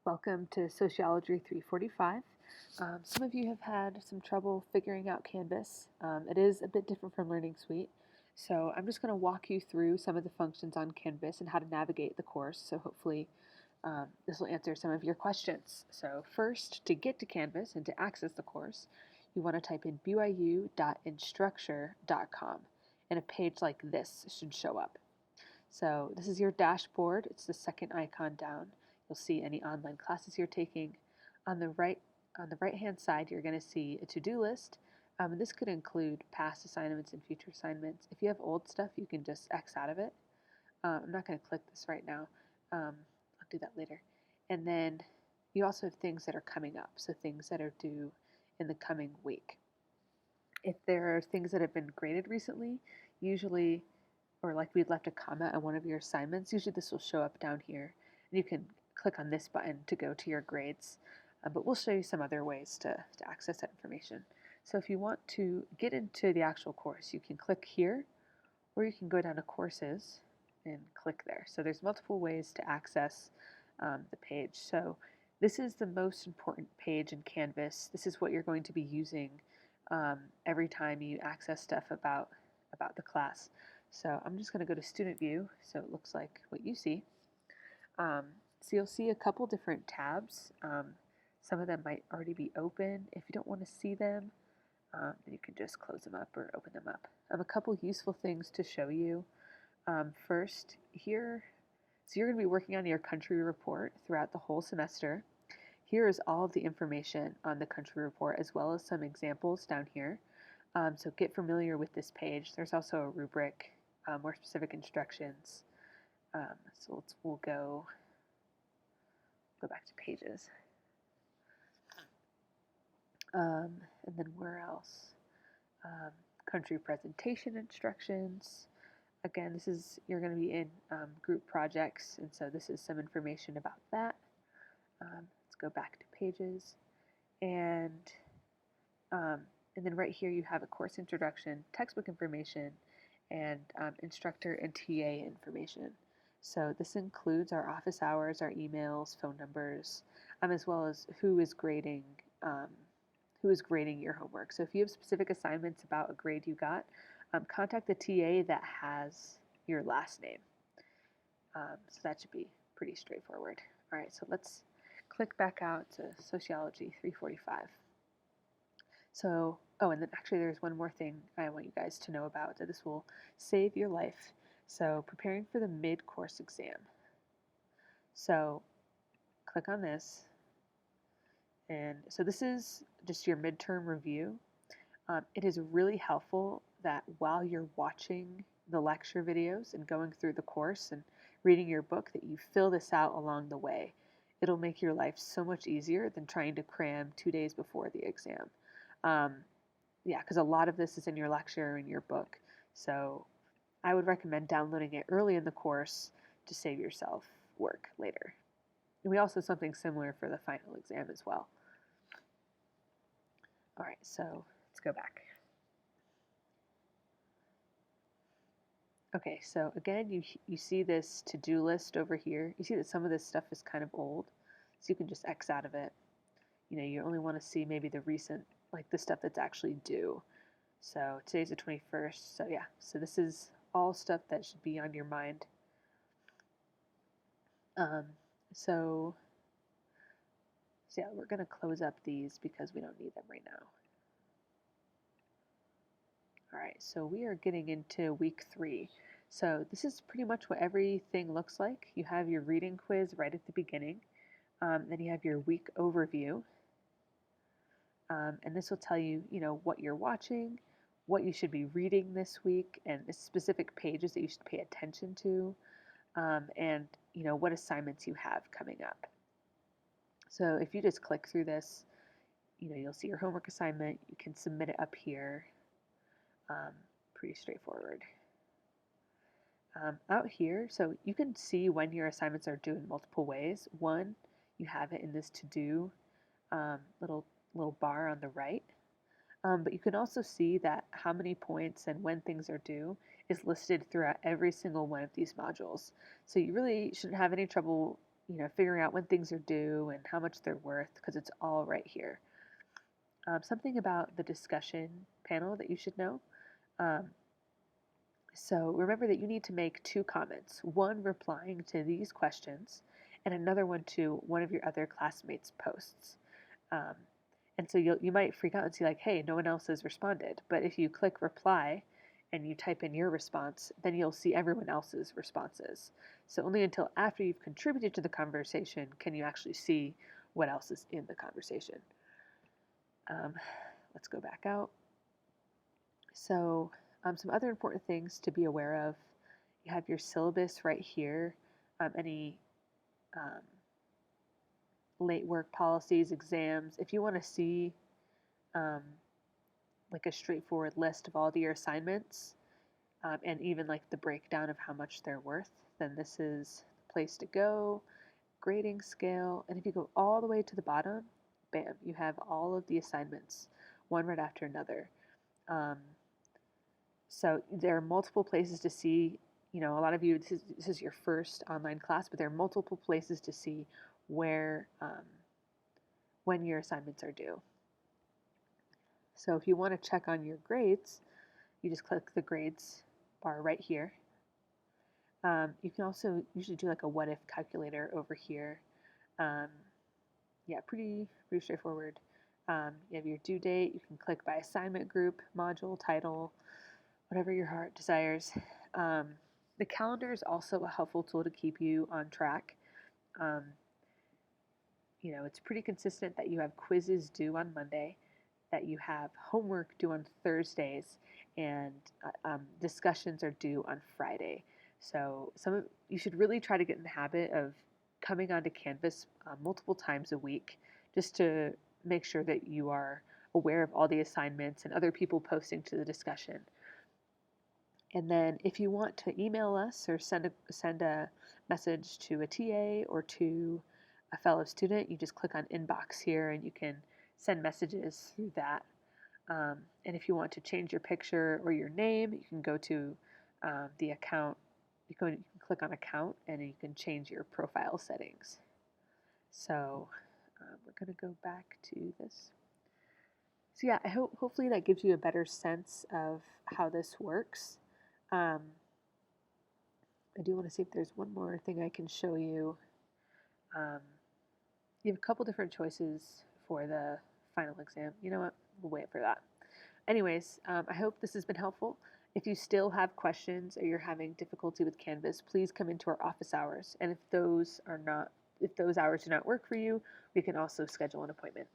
Welcome to Sociology 345. Some of you have had some trouble figuring out Canvas. It is a bit different from Learning Suite, so I'm just going to walk you through some of the functions on Canvas and how to navigate the course, so hopefully this will answer some of your questions. So first, to get to Canvas and to access the course, you want to type in byu.instructure.com, and a page like this should show up. So this is your dashboard. It's the second icon down. You'll see any online classes you're taking. On the right hand side, you're going to see a to-do list. And this could include past assignments and future assignments. If you have old stuff, you can just X out of it. I'm not going to click this right now. I'll do that later. And then you also have things that are coming up, so things that are due in the coming week. If there are things that have been graded recently, usually, or like we'd left a comment on one of your assignments, usually this will show up down here. And you can click on this button to go to your grades, but we'll show you some other ways to access that information. So if you want to get into the actual course, you can click here, or you can go down to courses and click there. So there's multiple ways to access the page. So this is the most important page in Canvas. This is what you're going to be using every time you access stuff about the class. So I'm just going to go to Student View, so it looks like what you see. So you'll see a couple different tabs. Some of them might already be open. If you don't want to see them, you can just close them up or open them up. I have a couple useful things to show you. First, here, so you're going to be working on your country report throughout the whole semester. Here is all of the information on the country report, as well as some examples down here. So get familiar with this page. There's also a rubric, more specific instructions. So we'll go back to pages. And then where else? Country presentation instructions. Again, you're going to be in group projects, and so this is some information about that. Let's go back to pages, and then right here you have a course introduction, textbook information, and instructor and TA information. So this includes our office hours, our emails, phone numbers, as well as who is grading your homework. So if you have specific assignments about a grade you got, contact the TA that has your last name. So that should be pretty straightforward. All right, so let's click back out to Sociology 345. So, and then actually there's one more thing I want you guys to know about, that this will save your life. So preparing for the mid-course exam. So click on this. And so this is just your midterm review. It is really helpful that while you're watching the lecture videos and going through the course and reading your book, that you fill this out along the way. It'll make your life so much easier than trying to cram 2 days before the exam. Because a lot of this is in your lecture and your book. So I would recommend downloading it early in the course to save yourself work later. And we also have something similar for the final exam as well. All right, so let's go back. Okay, so again, you see this to-do list over here. You see that some of this stuff is kind of old, so you can just X out of it. You only want to see maybe the recent, like the stuff that's actually due. So today's the 21st, so yeah, so this is all stuff that should be on your mind. So yeah, we're going to close up these because we don't need them right now. All right, so we are getting into week 3. So this is pretty much what everything looks like. You have your reading quiz right at the beginning. Then you have your week overview. And this will tell you, what you're watching, what you should be reading this week, and the specific pages that you should pay attention to, and, what assignments you have coming up. So if you just click through this, you'll see your homework assignment. You can submit it up here. Pretty straightforward. Out here, so you can see when your assignments are due in multiple ways. One, you have it in this to-do little bar on the right. But you can also see that how many points and when things are due is listed throughout every single one of these modules. So you really shouldn't have any trouble, figuring out when things are due and how much they're worth, because it's all right here. Something about the discussion panel that you should know. Um, so remember that you need to make 2 comments, one replying to these questions and another one to one of your other classmates' posts. Um, and so you might freak out and see like, hey, no one else has responded. But if you click reply and you type in your response, then you'll see everyone else's responses. So only until after you've contributed to the conversation can you actually see what else is in the conversation. Let's go back out. So some other important things to be aware of. You have your syllabus right here. Any um, late work policies, exams. If you want to see um, like a straightforward list of all of your assignments and even like the breakdown of how much they're worth, then this is the place to go. Grading scale. And if you go all the way to the bottom, bam, you have all of the assignments, one right after another. So there are multiple places to see, a lot of you, this is your first online class, but there are multiple places to see where, when your assignments are due. So if you want to check on your grades, you just click the grades bar right here. You can also usually do like a what if calculator over here. Yeah, pretty straightforward. You have your due date. You can click by assignment group, module, title, whatever your heart desires. The calendar is also a helpful tool to keep you on track. It's pretty consistent that you have quizzes due on Monday, that you have homework due on Thursdays, and discussions are due on Friday. So you should really try to get in the habit of coming onto Canvas multiple times a week, just to make sure that you are aware of all the assignments and other people posting to the discussion. And then if you want to email us or send a message to a TA or to a fellow student, you just click on inbox here and you can send messages through that. And if you want to change your picture or your name, you can go to the account. You can click on account and you can change your profile settings. So we're going to go back to this. So yeah, hopefully that gives you a better sense of how this works. I do want to see if there's one more thing I can show you. You have a couple different choices for the final exam. You know what? We'll wait for that. Anyways, I hope this has been helpful. If you still have questions or you're having difficulty with Canvas, please come into our office hours. And if those hours do not work for you, we can also schedule an appointment.